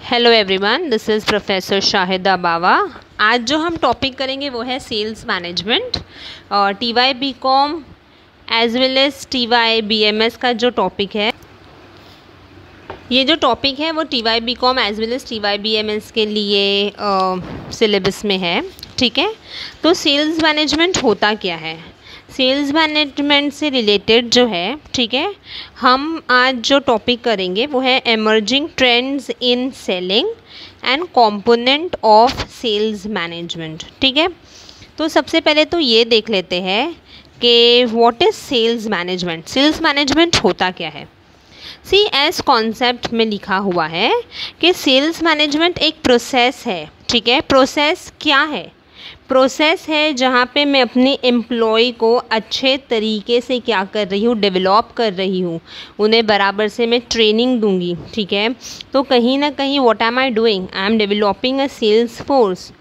Hello everyone, this is professor Shahida Bawa. आज जो हम टॉपिक करेंगे वो है सेल्स मैनेजमेंट और TY BCom as well as TY BMS का जो टॉपिक है, ये जो टॉपिक है वो TY BCom as well as TY BMS के लिए सिलेबस में है। ठीक है, तो सेल्स मैनेजमेंट होता क्या है, सेल्स मैनेजमेंट से रिलेटेड जो है, ठीक है, हम आज जो टॉपिक करेंगे वो है emerging trends in selling and component of sales management. ठीक है, तो सबसे पहले तो ये देख लेते हैं कि what is sales management, sales management होता क्या है। सी एस कॉन्सेप्ट में लिखा हुआ है कि सेल्स मैनेजमेंट एक प्रोसेस है। ठीक है, प्रोसेस क्या है, प्रोसेस है जहाँ पे मैं अपने एम्प्लॉय को अच्छे तरीके से क्या कर रही हूँ, डेवलप कर रही हूँ, उन्हें बराबर से मैं ट्रेनिंग दूंगी। ठीक है, तो कहीं ना कहीं what am I doing, I am developing a sales force,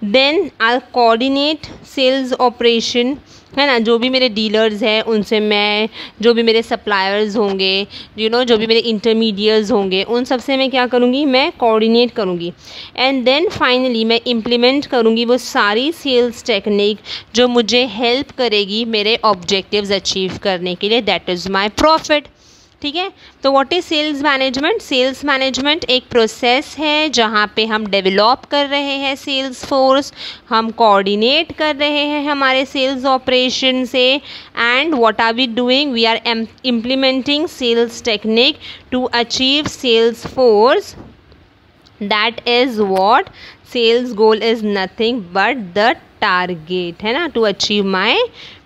then I coordinate sales operation, है ना। जो भी मेरे डीलर्स हैं उनसे मैं, जो भी मेरे सप्लायर्स होंगे, जो भी मेरे इंटरमीडिएट्स होंगे, उन सब से मैं क्या करूँगी, मैं कोऑर्डिनेट करूँगी। एंड देन फाइनली मैं इम्प्लीमेंट करूँगी वो सारी सेल्स टेक्निक जो मुझे हेल्प करेगी मेरे ऑब्जेक्टिव्स अचीव करने के लिए, दैट इज़ माई प्रॉफिट। ठीक है, तो what is sales management, sales management एक प्रोसेस है जहाँ पे हम डेवलप कर रहे हैं सेल्स फोर्स, हम कोऑर्डिनेट कर रहे हैं हमारे सेल्स ऑपरेशन से, and what are we doing, we are implementing sales technique to achieve sales force, that is what sales goal is nothing but the target, है ना, to achieve my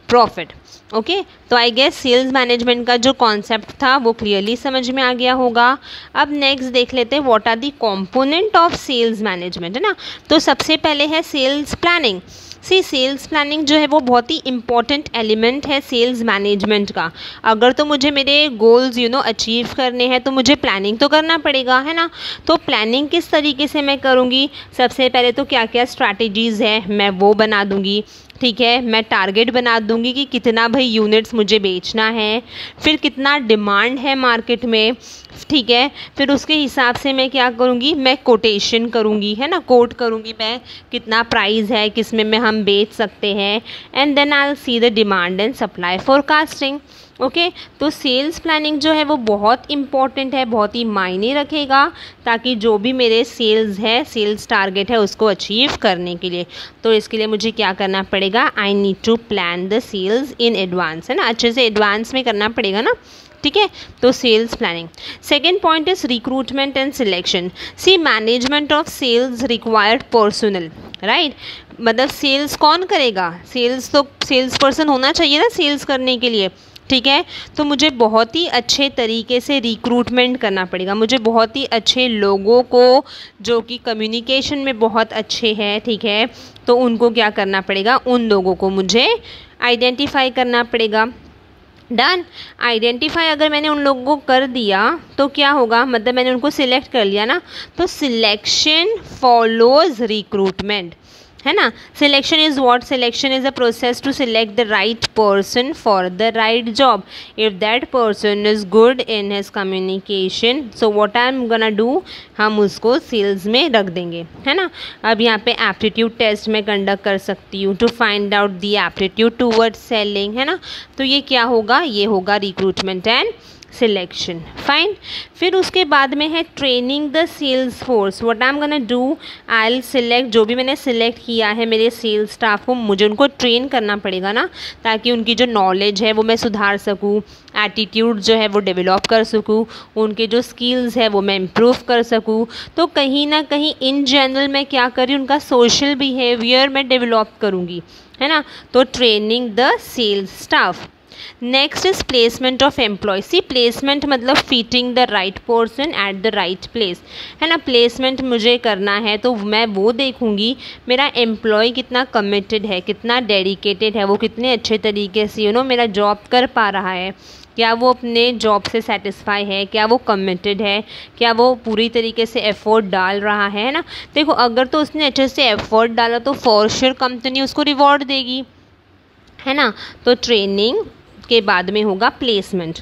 profit. Okay, तो I guess sales management का जो concept था वो clearly समझ में आ गया होगा। अब नेक्स्ट देख लेते हैं what are the component of sales management, है ना। तो सबसे पहले है sales planning. See sales planning जो है वो बहुत ही इंपॉर्टेंट एलिमेंट है सेल्स मैनेजमेंट का। अगर तो मुझे मेरे गोल्स अचीव करने हैं तो मुझे प्लानिंग तो करना पड़ेगा, है ना। तो प्लानिंग किस तरीके से मैं करूँगी, सबसे पहले तो क्या क्या स्ट्रैटेजीज़ है मैं वो बना दूँगी। ठीक है, मैं टारगेट बना दूंगी कि कितना भाई यूनिट्स मुझे बेचना है, फिर कितना डिमांड है मार्केट में। ठीक है, फिर उसके हिसाब से मैं क्या करूँगी, मैं कोटेशन करूँगी, है ना, कोट करूँगी मैं कितना प्राइस है, किस में हम बेच सकते हैं, and then I will see the demand and supply forecasting. Okay, तो सेल्स प्लानिंग जो है वो बहुत इम्पॉर्टेंट है, बहुत ही मायने रखेगा ताकि जो भी मेरे सेल्स है, सेल्स टारगेट है, उसको अचीव करने के लिए। तो इसके लिए मुझे क्या करना पड़ेगा, I need to plan the sales in advance, है ना, अच्छे से एडवांस में करना पड़ेगा ना। ठीक है, तो sales planning. Second point is recruitment and selection. See management of sales required personnel, right, मतलब सेल्स कौन करेगा, सेल्स तो सेल्स पर्सन होना चाहिए ना सेल्स करने के लिए। ठीक है, तो मुझे बहुत ही अच्छे तरीके से रिक्रूटमेंट करना पड़ेगा, मुझे बहुत ही अच्छे लोगों को जो कि कम्युनिकेशन में बहुत अच्छे हैं, ठीक है, तो उनको क्या करना पड़ेगा, उन लोगों को मुझे आइडेंटिफाई करना पड़ेगा। डन, आइडेंटिफाई अगर मैंने उन लोगों को कर दिया तो क्या होगा, मतलब मैंने उनको सिलेक्ट कर लिया ना, तो सिलेक्शन फॉलोज रिक्रूटमेंट, है ना। Selection is what, selection is a process to select the right person for the right job. If that person is good in his communication, so what I am gonna do, हम उसको sales में रख देंगे, है ना। अब यहाँ पे एप्टीट्यूड टेस्ट में कंडक्ट कर सकती हूँ to find out the aptitude towards selling, है ना। तो ये क्या होगा, ये होगा रिक्रूटमेंट एंड सिलेक्शन। फाइन, फिर उसके बाद में है training the sales force. What I am gonna do, I will select, जो भी मैंने सिलेक्ट किया है मेरे सेल्स स्टाफ को, मुझे उनको ट्रेन करना पड़ेगा ना, ताकि उनकी जो नॉलेज है वो मैं सुधार सकूँ, एटीट्यूड जो है वो डेवलप कर सकूँ, उनके जो स्किल्स है वो मैं इम्प्रूव कर सकूँ। तो कहीं ना कहीं इन जनरल मैं क्या कर रही हूँ, उनका सोशल बिहेवियर मैं डेवलप करूँगी, है ना। तो training the sales staff. Next is placement of employ. See placement मतलब fitting the right person at the right place, है ना। प्लेसमेंट मुझे करना है तो मैं वो देखूंगी मेरा एम्प्लॉय कितना कमिटेड है, कितना डेडिकेटेड है, वो कितने अच्छे तरीके से मेरा जॉब कर पा रहा है, क्या वो अपने जॉब से सेटिस्फाई है, क्या वो कमिटेड है, क्या वो पूरी तरीके से एफर्ट डाल रहा है ना। देखो अगर तो उसने अच्छे से एफर्ट डाला तो फॉर श्योर कंपनी उसको रिवॉर्ड देगी, है ना। तो ट्रेनिंग उसके बाद में होगा प्लेसमेंट।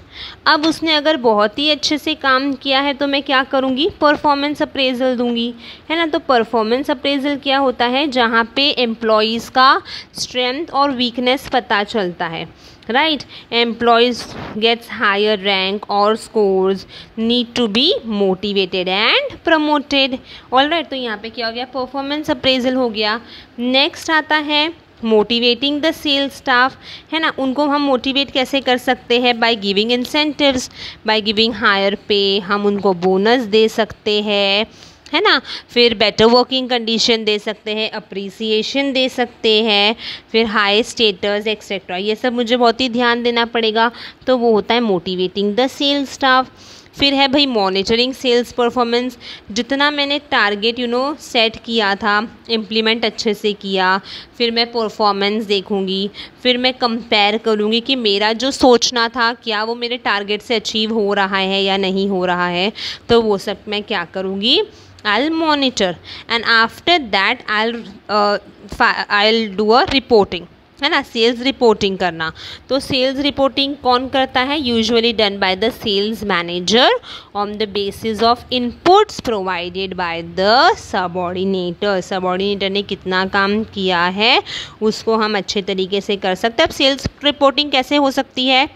अब उसने अगर बहुत ही अच्छे से काम किया है तो मैं क्या करूँगी, परफॉर्मेंस अप्रेजल दूंगी, है ना। तो परफॉर्मेंस अप्रेजल क्या होता है, जहाँ पे एम्प्लॉयज़ का स्ट्रेंथ और वीकनेस पता चलता है, right. Employees gets higher rank और scores need to be motivated and promoted. Alright, तो यहाँ पे क्या हो गया, परफॉर्मेंस अप्रेजल हो गया। नेक्स्ट आता है मोटिवेटिंग द सेल्स स्टाफ, है ना। उनको हम मोटिवेट कैसे कर सकते हैं, by giving incentives, by giving higher pay, हम उनको बोनस दे सकते हैं, है ना। फिर बेटर वर्किंग कंडीशन दे सकते हैं, अप्रिसिएशन दे सकते हैं, फिर हाई स्टेटस एक्सेट्रा, ये सब मुझे बहुत ही ध्यान देना पड़ेगा। तो वो होता है मोटिवेटिंग द सेल्स स्टाफ। फिर है भाई मॉनिटरिंग सेल्स परफॉर्मेंस, जितना मैंने टारगेट सेट किया था, इम्प्लीमेंट अच्छे से किया, फिर मैं परफॉर्मेंस देखूंगी, फिर मैं कंपेयर करूंगी कि मेरा जो सोचना था क्या वो मेरे टारगेट से अचीव हो रहा है या नहीं हो रहा है। तो वो सब मैं क्या करूँगी, I'll monitor and after that I'll do a reporting, है ना, सेल्स रिपोर्टिंग करना। तो सेल्स रिपोर्टिंग कौन करता है, usually done by the sales manager on the basis of inputs provided by the subordinator. Subordinator ने कितना काम किया है उसको हम अच्छे तरीके से कर सकते हैं। अब सेल्स रिपोर्टिंग कैसे हो सकती है,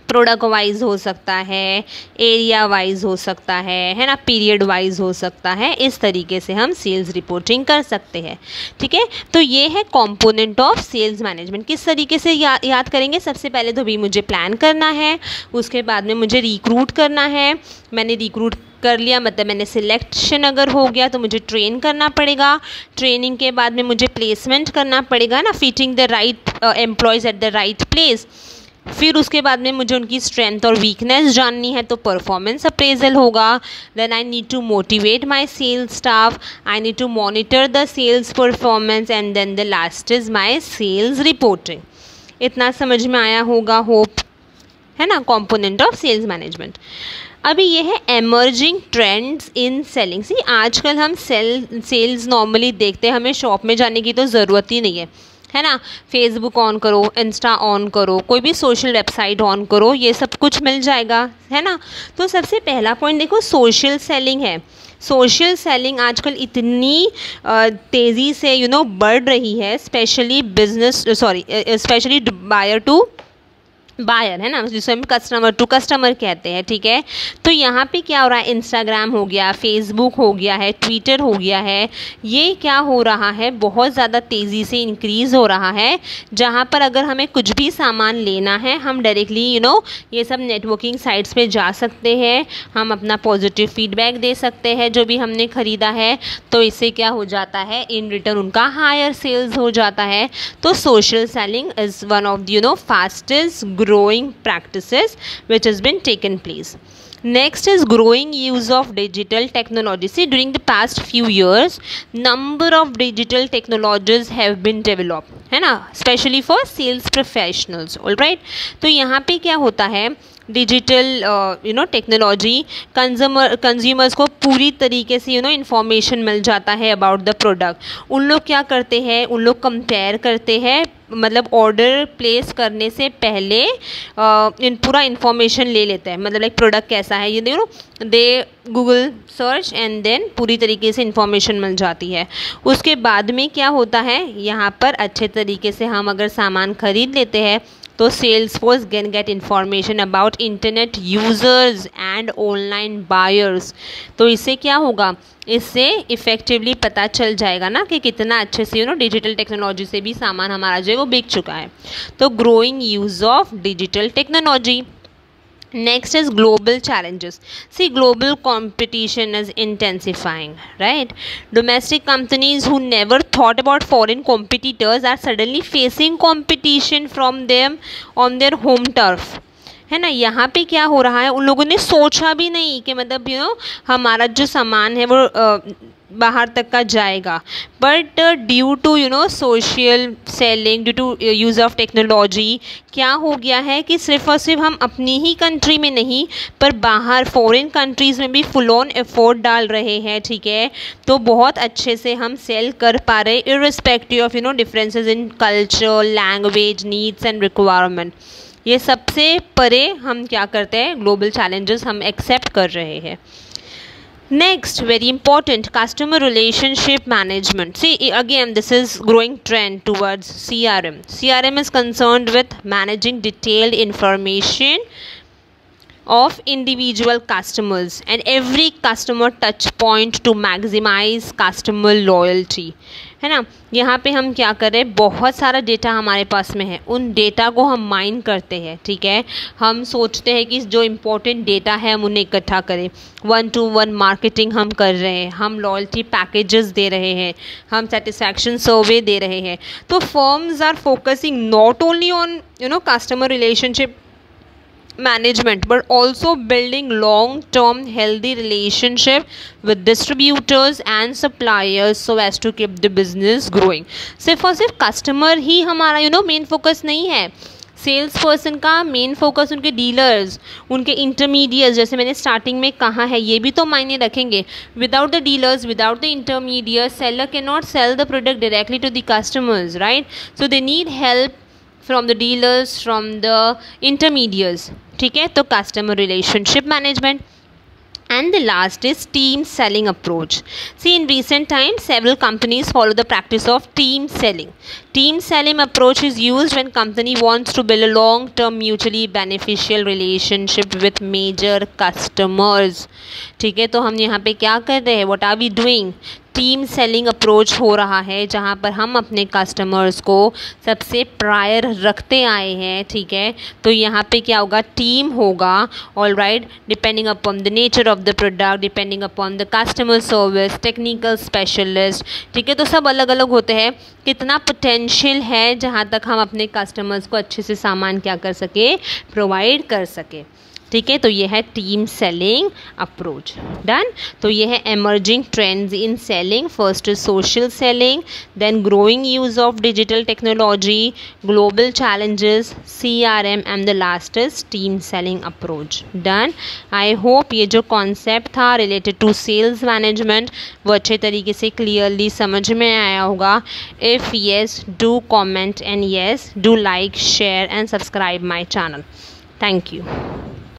प्रोडक्ट वाइज हो सकता है, एरिया वाइज हो सकता है ना, पीरियड वाइज हो सकता है। इस तरीके से हम सेल्स रिपोर्टिंग कर सकते हैं, ठीक है। तो ये है कंपोनेंट ऑफ सेल्स मैनेजमेंट। किस तरीके से याद करेंगे, सबसे पहले तो भी मुझे प्लान करना है, उसके बाद में मुझे रिक्रूट करना है। मैंने रिक्रूट कर लिया, मतलब मैंने सिलेक्शन अगर हो गया तो मुझे ट्रेन करना पड़ेगा, ट्रेनिंग के बाद में मुझे प्लेसमेंट करना पड़ेगा ना, fitting the right employees eight the right place. फिर उसके बाद में मुझे उनकी स्ट्रेंथ और वीकनेस जाननी है तो परफॉर्मेंस अप्रेजल होगा। Then I need to motivate my sales staff, I need to monitor the sales performance and then the last is my sales reporting. इतना समझ में आया होगा, होप, है ना, कंपोनेंट ऑफ सेल्स मैनेजमेंट। अभी ये है एमर्जिंग ट्रेंड्स इन सेलिंग। सी आजकल हम सेल्स नॉर्मली देखते हैं, हमें शॉप में जाने की तो ज़रूरत ही नहीं है ना। फेसबुक ऑन करो, इंस्टा ऑन करो, कोई भी सोशल वेबसाइट ऑन करो, ये सब कुछ मिल जाएगा, है ना। तो सबसे पहला पॉइंट देखो, सोशल सेलिंग है। सोशल सेलिंग आजकल इतनी तेज़ी से बढ़ रही है, स्पेशली बायर टू बायर, है ना, जिसे हम कस्टमर टू कस्टमर कहते हैं, ठीक है। तो यहाँ पे क्या हो रहा है, इंस्टाग्राम हो गया, फेसबुक हो गया है, ट्विटर हो गया है, ये क्या हो रहा है, बहुत ज़्यादा तेज़ी से इंक्रीज़ हो रहा है। जहाँ पर अगर हमें कुछ भी सामान लेना है, हम डायरेक्टली ये सब नेटवर्किंग साइट्स पे जा सकते हैं, हम अपना पॉजिटिव फीडबैक दे सकते हैं जो भी हमने ख़रीदा है। तो इससे क्या हो जाता है, इन रिटर्न उनका हायर सेल्स हो जाता है। तो social selling is one of the fastest growing practices which has been taken place. Next is growing use of digital technology. See, during the past few years, number of digital technologies have been developed, है ना, especially for sales professionals. All right. तो यहाँ पे क्या होता है, digital technology consumers को पूरी तरीके से इंफॉर्मेशन मिल जाता है अबाउट द प्रोडक्ट। उन लोग क्या करते हैं, उन लोग कंपेयर करते हैं, मतलब ऑर्डर प्लेस करने से पहले पूरा इन्फॉर्मेशन ले लेते हैं, मतलब लाइक प्रोडक्ट कैसा है, ये दे गूगल सर्च एंड देन पूरी तरीके से इन्फॉर्मेशन मिल जाती है। उसके बाद में क्या होता है, यहाँ पर अच्छे तरीके से हम अगर सामान खरीद लेते हैं तो sales force can get information about internet users and online buyers. तो इससे क्या होगा, इससे इफ़ेक्टिवली पता चल जाएगा ना कि कितना अच्छे से डिजिटल टेक्नोलॉजी से भी सामान हमारा जो है वो बिक चुका है। तो growing use of digital technology. Next is global challenges. See, global competition is intensifying, right? Domestic companies who never thought about foreign competitors are suddenly facing competition from them on their home turf. है ना, यहाँ पे क्या हो रहा है, उन लोगों ने सोचा भी नहीं कि मतलब हमारा जो सामान है वो बाहर तक का जाएगा। But due to social selling, due to use of technology क्या हो गया है कि सिर्फ और सिर्फ हम अपनी ही कंट्री में नहीं पर बाहर फॉरेन कंट्रीज़ में भी फुल ऑन एफर्ट डाल रहे हैं, ठीक है। तो बहुत अच्छे से हम सेल कर पा रहे irrespective of differences in culture, language, needs and requirement. ये सबसे परे हम क्या करते हैं, ग्लोबल चैलेंजेस हम एक्सेप्ट कर रहे हैं. Next, very important, customer relationship management. See, again, this is growing trend towards CRM. CRM is concerned with managing detailed information of individual customers and every customer touch point to maximize customer loyalty. है ना. यहाँ पे हम क्या कर रहे हैं, बहुत सारा डेटा हमारे पास में है, उन डेटा को हम माइन करते हैं. ठीक है, हम सोचते हैं कि जो इम्पोर्टेंट डेटा है हम उन्हें इकट्ठा करें. 1-to-1 मार्केटिंग हम कर रहे हैं, हम लॉयल्टी पैकेजेस दे रहे हैं, हम सेटिस्फैक्शन सर्वे दे रहे हैं. तो firms are focusing not only on customer relationship management but also building long term healthy relationship with distributors and suppliers so as to keep the business growing. सिर्फ और सिर्फ कस्टमर ही हमारा मेन फोकस नहीं है. Sales person का main focus उनके dealers, उनके intermediates, जैसे मैंने स्टार्टिंग में कहा है, ये भी तो मायने रखेंगे. Without the dealers, without the intermediates, seller can not sell the product directly to the customers, right. So they need help from the dealers, from the intermediaries. ठीक है, तो customer relationship management. And the last is team selling approach. See, in recent times, several companies follow the practice of team selling. Team selling approach is used when company wants to build a long-term mutually beneficial relationship with major customers. ठीक है, तो हम यहाँ पे क्या कर रहे हैं, what are we doing? Team selling approach हो रहा है, जहाँ पर हम अपने कस्टमर्स को सबसे प्रायर रखते आए हैं. ठीक है, तो यहाँ पे क्या होगा, टीम होगा. All right, depending upon the nature of the product, depending upon the customer service, technical specialist. ठीक है, तो सब अलग अलग होते हैं. कितना पोटेंशियल है जहाँ तक हम अपने कस्टमर्स को अच्छे से सामान क्या कर सके, प्रोवाइड कर सके. ठीक है, तो ये है टीम सेलिंग अप्रोच. डन. तो ये है emerging trends in selling. First is social selling, then growing use of digital technology, global challenges, CRM, and the last is team selling approach. Done. I hope ये जो concept था related to sales management वो अच्छे तरीके से clearly समझ में आया होगा. If yes, do comment, and yes, do like, share and subscribe my channel. Thank you.